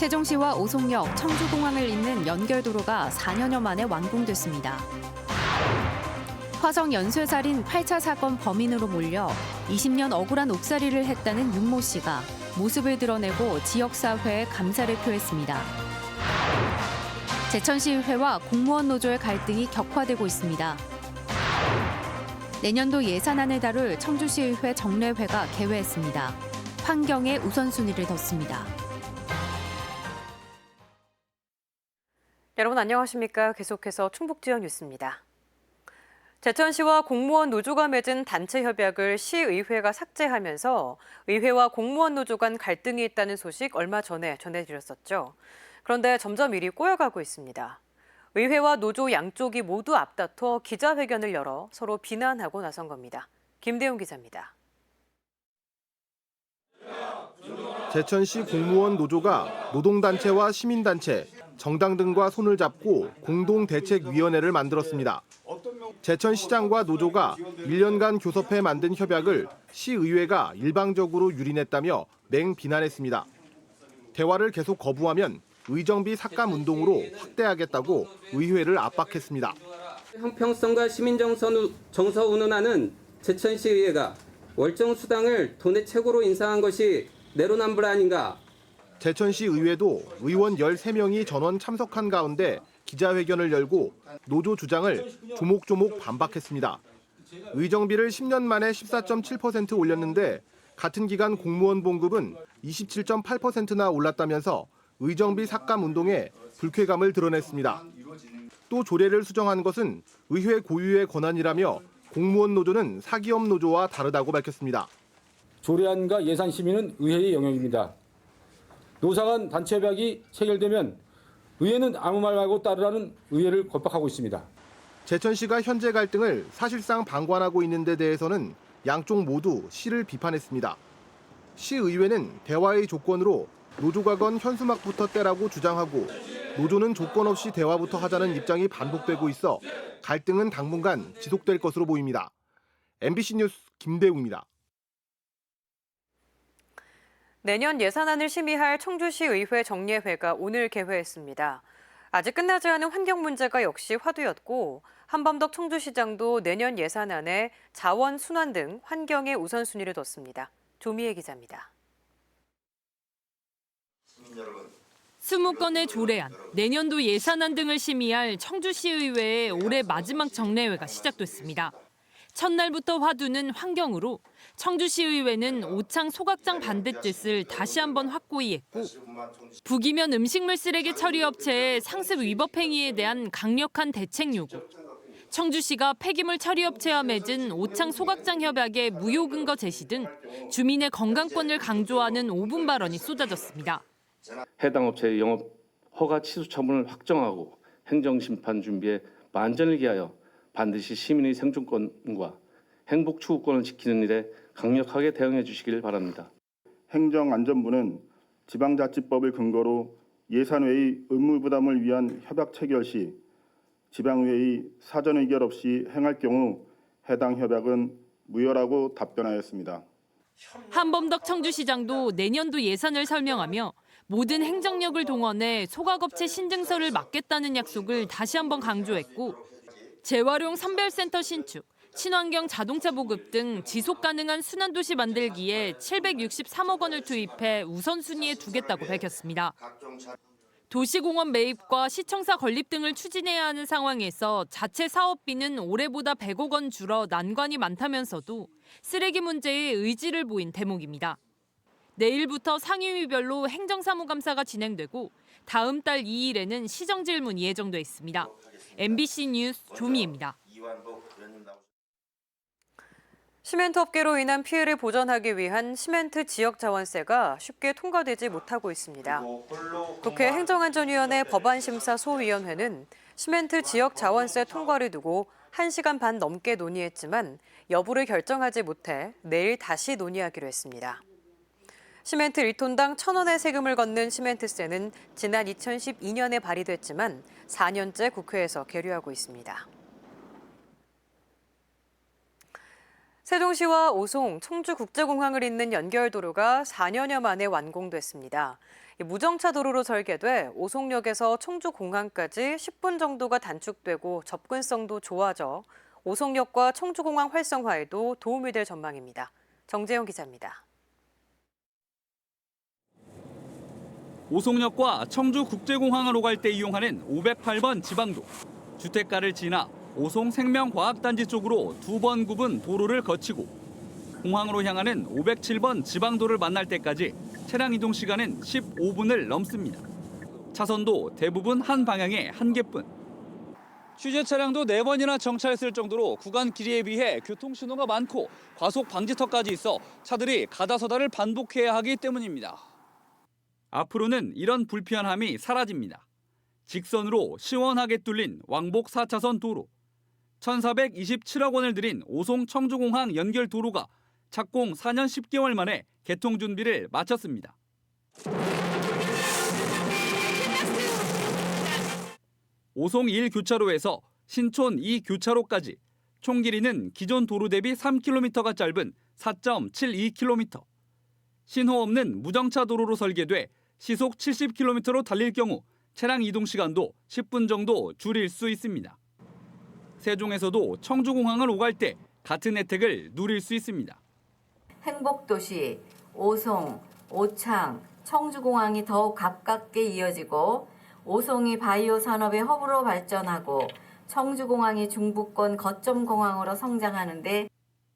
세종시와 오송역, 청주공항을 잇는 연결도로가 4년여 만에 완공됐습니다. 화성 연쇄살인 8차 사건 범인으로 몰려 20년 억울한 옥살이를 했다는 윤모 씨가 모습을 드러내고 지역사회에 감사를 표했습니다. 제천시의회와 공무원 노조의 갈등이 격화되고 있습니다. 내년도 예산안을 다룰 청주시의회 정례회가 개회했습니다. 환경에 우선순위를 뒀습니다. 여러분 안녕하십니까? 계속해서 충북지역 뉴스입니다. 제천시와 공무원 노조가 맺은 단체 협약을 시의회가 삭제하면서 의회와 공무원 노조 간 갈등이 있다는 소식 얼마 전에 전해드렸었죠. 그런데 점점 일이 꼬여가고 있습니다. 의회와 노조 양쪽이 모두 앞다퉈 기자회견을 열어 서로 비난하고 나선 겁니다. 김대웅 기자입니다. 제천시 공무원 노조가 노동단체와 시민단체, 정당 등과 손을 잡고 공동대책위원회를 만들었습니다. 제천시장과 노조가 1년간 교섭해 만든 협약을 시의회가 일방적으로 유린했다며 맹비난했습니다. 대화를 계속 거부하면 의정비 삭감 운동으로 확대하겠다고 의회를 압박했습니다. 형평성과 시민 정서 운운하는 제천시의회가 월정 수당을 돈의 최고로 인상한 것이 내로남불 아닌가. 제천시 의회도 의원 13명이 전원 참석한 가운데 기자회견을 열고 노조 주장을 조목조목 반박했습니다. 의정비를 10년 만에 14.7% 올렸는데 같은 기간 공무원 봉급은 27.8%나 올랐다면서 의정비 삭감 운동에 불쾌감을 드러냈습니다. 또 조례를 수정한 것은 의회 고유의 권한이라며 공무원 노조는 사기업 노조와 다르다고 밝혔습니다. 조례안과 예산 심의는 의회의 영역입니다. 노사 간 단체 협약이 체결되면 의회는 아무 말 말고 따르라는 의회를 겁박하고 있습니다. 제천시가 현재 갈등을 사실상 방관하고 있는 데 대해서는 양쪽 모두 시를 비판했습니다. 시의회는 대화의 조건으로 노조가 건 현수막부터 떼라고 주장하고 노조는 조건 없이 대화부터 하자는 입장이 반복되고 있어 갈등은 당분간 지속될 것으로 보입니다. MBC 뉴스 김대웅입니다. 내년 예산안을 심의할 청주시의회 정례회가 오늘 개회했습니다. 아직 끝나지 않은 환경 문제가 역시 화두였고 한범덕 청주시장도 내년 예산안에 자원 순환 등 환경에 우선순위를 뒀습니다. 조미애 기자입니다. 20건의 조례안, 내년도 예산안 등을 심의할 청주시의회의 올해 마지막 정례회가 시작됐습니다. 첫날부터 화두는 환경으로 청주시의회는 오창 소각장 반대뜻을 다시 한번 확고히 했고 부기면 음식물 쓰레기 처리 업체의 상습 위법 행위에 대한 강력한 대책 요구, 청주시가 폐기물 처리 업체와 맺은 오창 소각장 협약의 무효 근거 제시 등 주민의 건강권을 강조하는 5분 발언이 쏟아졌습니다. 해당 업체의 영업 허가 취소 처분을 확정하고 행정심판 준비에 만전을 기하여 반드시 시민의 생존권과 행복 추구권을 지키는 일에 강력하게 대응해 주시길 바랍니다. 행정안전부는 지방자치법을 근거로 예산회의 의무부담을 위한 협약 체결 시 지방의회의 사전 의결 없이 행할 경우 해당 협약은 무효라고 답변하였습니다. 한범덕 청주시장도 내년도 예산을 설명하며 모든 행정력을 동원해 소각업체 신증서를 막겠다는 약속을 다시 한번 강조했고 재활용 선별센터 신축, 친환경 자동차 보급 등 지속 가능한 순환도시 만들기에 763억 원을 투입해 우선순위에 두겠다고 밝혔습니다. 도시공원 매입과 시청사 건립 등을 추진해야 하는 상황에서 자체 사업비는 올해보다 100억 원 줄어 난관이 많다면서도 쓰레기 문제에 의지를 보인 대목입니다. 내일부터 상임위별로 행정사무감사가 진행되고 다음 달 2일에는 시정질문이 예정돼 있습니다. MBC 뉴스 조미입니다. 시멘트 업계로 인한 피해를 보전하기 위한 시멘트 지역자원세가 쉽게 통과되지 못하고 있습니다. 국회 행정안전위원회 법안심사소위원회는 시멘트 지역자원세 통과를 두고 1시간 반 넘게 논의했지만 여부를 결정하지 못해 내일 다시 논의하기로 했습니다. 시멘트 1톤당 1,000원의 세금을 걷는 시멘트세는 지난 2012년에 발의됐지만 4년째 국회에서 계류하고 있습니다. 세종시와 오송, 청주국제공항을 잇는 연결도로가 4년여 만에 완공됐습니다. 무정차 도로로 설계돼 오송역에서 청주공항까지 10분 정도가 단축되고 접근성도 좋아져 오송역과 청주공항 활성화에도 도움이 될 전망입니다. 정재영 기자입니다. 오송역과 청주국제공항으로 갈 때 이용하는 508번 지방도. 주택가를 지나 오송생명과학단지 쪽으로 2번 굽은 도로를 거치고 공항으로 향하는 507번 지방도를 만날 때까지 차량 이동 시간은 15분을 넘습니다. 차선도 대부분 한 방향에 한 개뿐. 휴재 차량도 4번이나 정차했을 정도로 구간 길이에 비해 교통신호가 많고 과속 방지턱까지 있어 차들이 가다서다를 반복해야 하기 때문입니다. 앞으로는 이런 불편함이 사라집니다. 직선으로 시원하게 뚫린 왕복 4차선 도로. 1,427억 원을 들인 오송 청주공항 연결 도로가 착공 4년 10개월 만에 개통 준비를 마쳤습니다. 오송 1교차로에서 신촌 2교차로까지 총 길이는 기존 도로 대비 3km가 짧은 4.72km. 신호 없는 무정차 도로로 설계돼 시속 70km로 달릴 경우 차량 이동 시간도 10분 정도 줄일 수 있습니다. 세종에서도 청주공항을 오갈 때 같은 혜택을 누릴 수 있습니다. 행복도시, 오송, 오창, 청주공항이 더욱 가깝게 이어지고 오송이 바이오 산업의 허브로 발전하고 청주공항이 중부권 거점 공항으로 성장하는데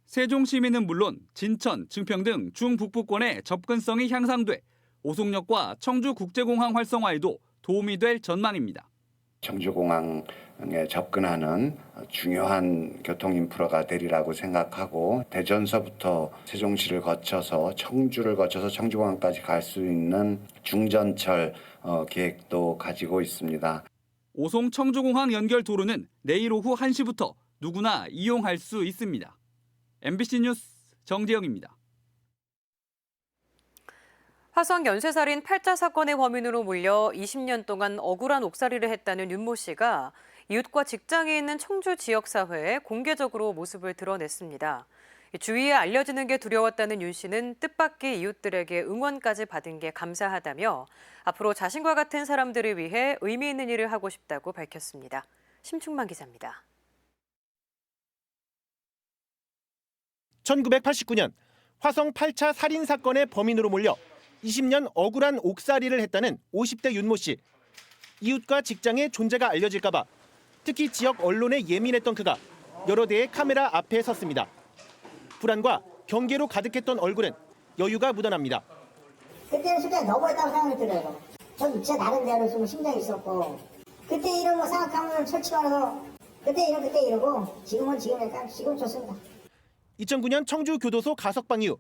세종 시민은 물론 진천, 증평 등 중북부권의 접근성이 향상돼 오송역과 청주국제공항 활성화에도 도움이 될 전망입니다. 청주공항에 접근하는 중요한 교통 인프라가 되리라고 생각하고 대전서부터 세종시를 거쳐서 청주를 거쳐서 청주공항까지 갈 수 있는 중전철 계획도 가지고 있습니다. 오송 청주공항 연결 도로는 내일 오후 1시부터 누구나 이용할 수 있습니다. MBC 뉴스 정재영입니다. 화성 연쇄살인 8자 사건의 범인으로 몰려 20년 동안 억울한 옥살이를 했다는 윤모 씨가 이웃과 직장이 있는 청주 지역사회에 공개적으로 모습을 드러냈습니다. 주위에 알려지는 게 두려웠다는 윤 씨는 뜻밖의 이웃들에게 응원까지 받은 게 감사하다며 앞으로 자신과 같은 사람들을 위해 의미 있는 일을 하고 싶다고 밝혔습니다. 심충만 기자입니다. 1989년 화성 8차 살인 사건의 범인으로 몰려 20년 억울한 옥살이를 했다는 50대 윤모 씨. 이웃과 직장의 존재가 알려질까 봐 특히 지역 언론에 예민했던 그가 여러 대의 카메라 앞에 섰습니다. 불안과 경계로 가득했던 얼굴은 여유가 묻어납니다. 그때는 솔직히 너무했다고 생각이 들어요. 전 제 나름대로 좀 심정이 있었고 그때 이런 거 생각하면 솔직히 말해서 그때 이러고 지금은 지금이니까 지금 좋습니다. 2009년 청주 교도소 가석방 이후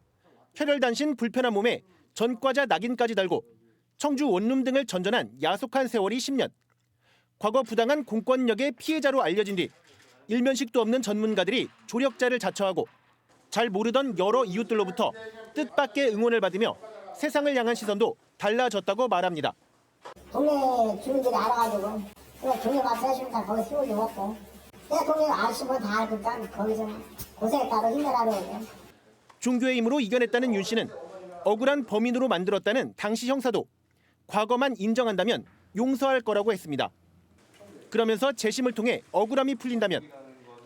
혈혈단신 불편한 몸에 전과자 낙인까지 달고 청주 원룸 등을 전전한 야속한 세월이 10년. 과거 부당한 공권력의 피해자로 알려진 뒤 일면식도 없는 전문가들이 조력자를 자처하고 잘 모르던 여러 이웃들로부터 뜻밖의 응원을 받으며 세상을 향한 시선도 달라졌다고 말합니다. 동네 주민들이 알아가지고 그냥 동네 마트 하시면 거기 세월이 먹고 내가 동네 아시고 다 알니까 거기서 고생했다고 힘내라고 그래요. 종교의 힘으로 이겨냈다는 윤 씨는 억울한 범인으로 만들었다는 당시 형사도 과거만 인정한다면 용서할 거라고 했습니다. 그러면서 재심을 통해 억울함이 풀린다면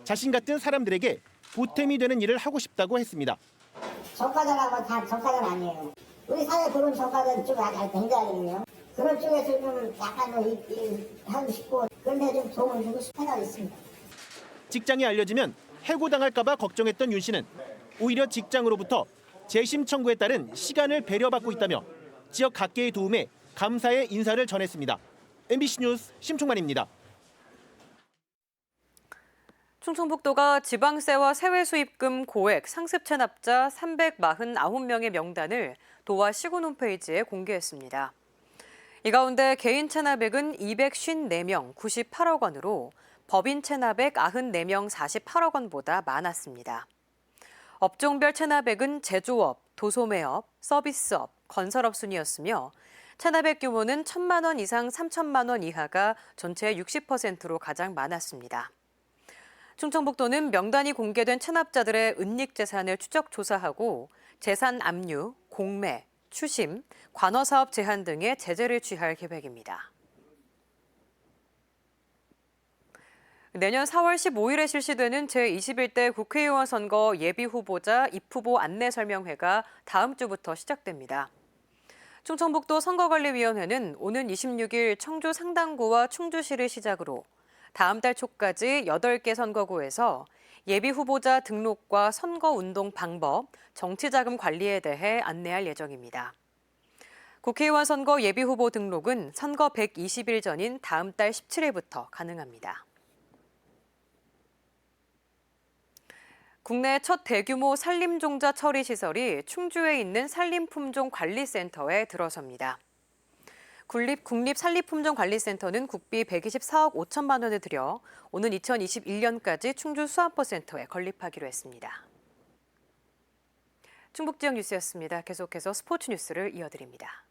자신 같은 사람들에게 보탬이 되는 일을 하고 싶다고 했습니다. 전과자라고 다 전과자는 아니에요. 우리 사회 그런 전과자는 좀 약간 굉장히요. 그런 쪽에서 좀 약간 하고 싶고 그런데 좀 도움을 주고 싶은 생각이 있습니다. 직장이 알려지면 해고당할까 봐 걱정했던 윤 씨는 오히려 직장으로부터 재심 청구에 따른 시간을 배려받고 있다며 지역 각계의 도움에 감사의 인사를 전했습니다. MBC 뉴스 심충만입니다. 충청북도가 지방세와 세외수입금 고액 상습 체납자 349명의 명단을 도와 시군 홈페이지에 공개했습니다. 이 가운데 개인 체납액은 254명 98억 원으로 법인 체납액 94명 48억 원보다 많았습니다. 업종별 체납액은 제조업, 도소매업, 서비스업, 건설업 순이었으며 체납액 규모는 1,000만 원 이상 3,000만 원 이하가 전체의 60%로 가장 많았습니다. 충청북도는 명단이 공개된 체납자들의 은닉 재산을 추적 조사하고 재산 압류, 공매, 추심, 관어사업 제한 등의 제재를 취할 계획입니다. 내년 4월 15일에 실시되는 제21대 국회의원 선거 예비후보자 입후보 안내설명회가 다음 주부터 시작됩니다. 충청북도 선거관리위원회는 오는 26일 청주 상당구와 충주시를 시작으로 다음 달 초까지 8개 선거구에서 예비후보자 등록과 선거운동 방법, 정치자금 관리에 대해 안내할 예정입니다. 국회의원 선거 예비후보 등록은 선거 120일 전인 다음 달 17일부터 가능합니다. 국내 첫 대규모 산림종자 처리 시설이 충주에 있는 산림품종관리센터에 들어섭니다. 국립산림품종관리센터는 국비 124억 5천만 원을 들여 오는 2021년까지 충주 수안포센터에 건립하기로 했습니다. 충북 지역 뉴스였습니다. 계속해서 스포츠 뉴스를 이어드립니다.